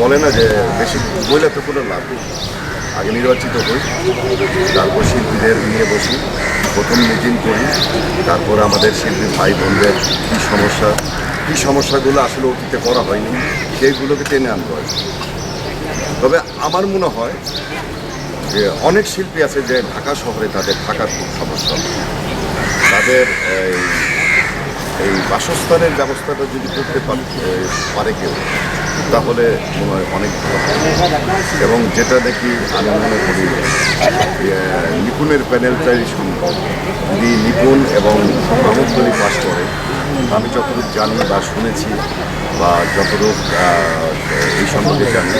বলে না যে বেশি বইলে তো কোনো লাভ নেই। আগে নির্বাচিত হই, তারপর শিল্পীদের নিয়ে বসি, প্রথম মিটিং করি, তারপর আমাদের শিল্পী ভাই বোনদের কী সমস্যাগুলো আসলে অতীতে করা হয়নি সেইগুলোকে টেনে আনতে হয়। তবে আমার মনে হয় যে অনেক শিল্পী আছে যে ঢাকা শহরে তাদের থাকার খুব সমস্যা, তাদের এই বাসস্থানের ব্যবস্থাটা যদি করতে পারে কেউ, তাহলে মনে হয় অনেক ভালো হবে। এবং যেটা দেখি আমি মনে করি নিপুণের প্যানেলটাই সুন্দর। যদি নিপুণ এবং প্রমোদগুলি পাশ করে, আমি যতটুকু জানি বা শুনেছি বা যতটুকু এই সম্পর্কে জানি,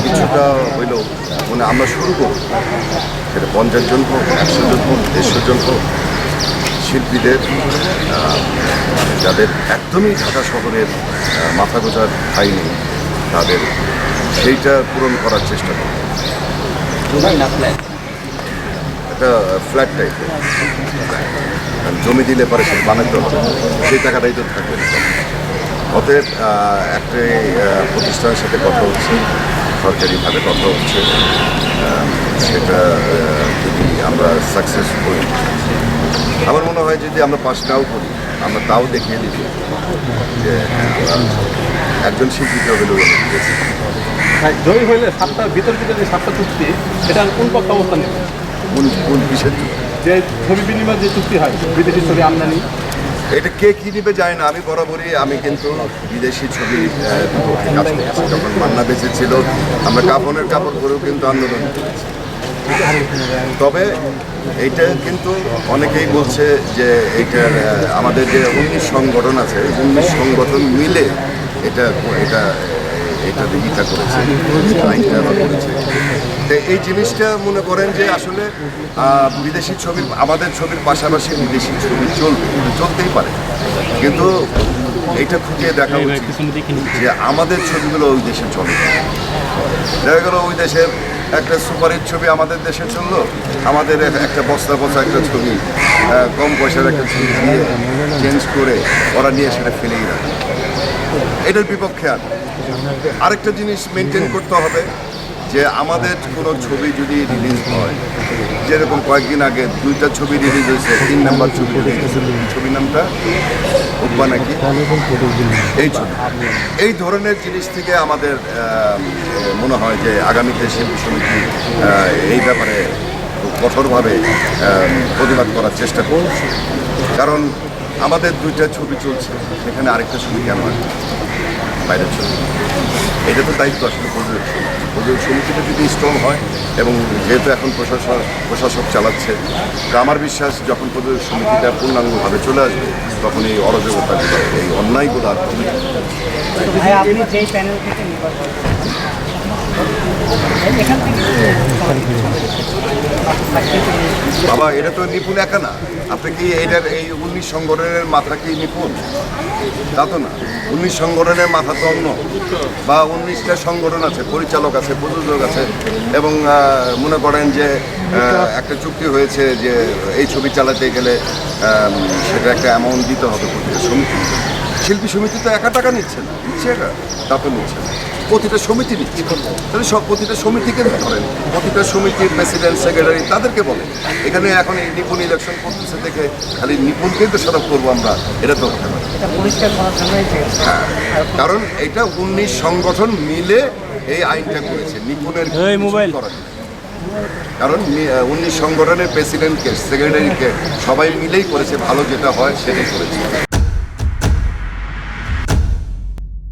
কিছুটা হইলেও মানে আমরা শুরু করব, সেটা 50 জন হোক, 100 জন হোক, 150 জন হোক, শিল্পীদের যাদের একদমই ঢাকা শহরের মাথা গোজার ঠাঁই নেই, তাদের সেইটা পূরণ করার চেষ্টা করব। একটা ফ্ল্যাট টাইপের জমি দিলে পরে সে বানাতে হবে, সেই টাকাটাই তো থাকবে। অতএব একটা প্রতিষ্ঠানের সাথে কথা হচ্ছে, সরকারিভাবে কথা হচ্ছে, সেটা যদি আমরা সাকসেস করি, আমার মনে হয় যদি আমরা পাস নাও করি, আমরা তাও দেখিয়ে দিব যে একজন শিল্পীকে হলেও দিয়েছি। জয়ী হইলে বিতর্কিত যে 7টা চুক্তি, এটা কোন পক্ষ অবস্থান নেবে? কোন বিষয় যে ছবি বিনিময় যে চুক্তি হয়, বিদেশি ছবি আমদানি, এটা কে কী নিবে যায় না। আমি কিন্তু বিদেশি ছবি কাজ করেছি। যখন মান্না বেঁচে ছিল, আমরা কাপড়ের কাপড় পরেও কিন্তু আন্দোলন করেছি। তবে এইটা কিন্তু অনেকেই বলছে যে এইটার আমাদের যে 19 সংগঠন আছে, 19 সংগঠন মিলে এটা করেছে, আইনটা করেছে। এই জিনিসটা মনে করেন যে আসলে বিদেশি ছবির, আমাদের ছবির পাশাপাশি বিদেশি ছবি চলতেই পারে, কিন্তু এইটা খুঁটিয়ে দেখা উচিত যে আমাদের ছবিগুলো ওই দেশে চলে। দেখা গেল ওই দেশের একটা সুপারহিট ছবি আমাদের দেশে চললো, আমাদের একটা বস্তা একটা ছবি, কম পয়সার একটা ছবি দিয়ে চেঞ্জ করে ওরা নিয়ে সেটা ফেলেই রাখে। এটার বিপক্ষে আরেকটা জিনিস মেনটেন করতে হবে যে আমাদের কোনো ছবি যদি রিলিজ হয়, যেরকম কয়েকদিন আগে 2টা ছবি রিলিজ হয়েছে, 3 নাম্বার ছবি রিলিজ হয়েছে, ছবির নামটা উব্বা নাকি, এই ধরনের জিনিস থেকে আমাদের মনে হয় যে আগামীতে শিল্পী সমিতি এই ব্যাপারে খুব কঠোরভাবে প্রতিবাদ করার চেষ্টা করছে। কারণ আমাদের 2টা ছবি চলছে, সেখানে আরেকটা ছবি কেন আসবে বাইরের ছবি? এটা তো দায়িত্ব আসলে প্রযোজক সমিতিটা যদি স্ট্রং হয়, এবং যেহেতু এখন প্রশাসক চালাচ্ছে, তা আমার বিশ্বাস যখন প্রযোজক সমিতিটা পূর্ণাঙ্গভাবে চলে আসবে, তখন এই অরাজকতাগুলো, এই অন্যায়গুলো আর কমে যাবে। বাবা, এটা তো নিপুণ একা না। আপনি কি এটার এই 19 সংগঠনের মাথা কি নিপুণ? তা তো না। 19 সংগঠনের মাথা তো অন্য, বা 19টা সংগঠন আছে, পরিচালক আছে, প্রযোজক আছে, এবং মনে করেন যে একটা চুক্তি হয়েছে যে এই ছবি চালাতে গেলে সেটা একটা অ্যামাউন্ট দিতে হবে প্রতিটা সমিতি। শিল্পী সমিতি তো একা টাকা নিচ্ছে না, নিচ্ছে একা, তা তো নিচ্ছে না, প্রতিটা সমিতি নিচ্ছে। তাহলে প্রতিটা সমিতিকে ধরেন, প্রতিটা সমিতির প্রেসিডেন্ট, সেক্রেটারি, তাদেরকে বলে। এখানে এখন এই নিপুণ ইলেকশন করতেছে দেখে খালি নিপুণকেই তো সরব করবো আমরা, এটা তো হতে পারে। হ্যাঁ, কারণ এটা 19 সংগঠন মিলে এই আইনটা করেছে, নিপুণের করার। কারণ 19 সংগঠনের প্রেসিডেন্টকে, সেক্রেটারিকে সবাই মিলেই করেছে, ভালো যেটা হয় সেটাই করেছে।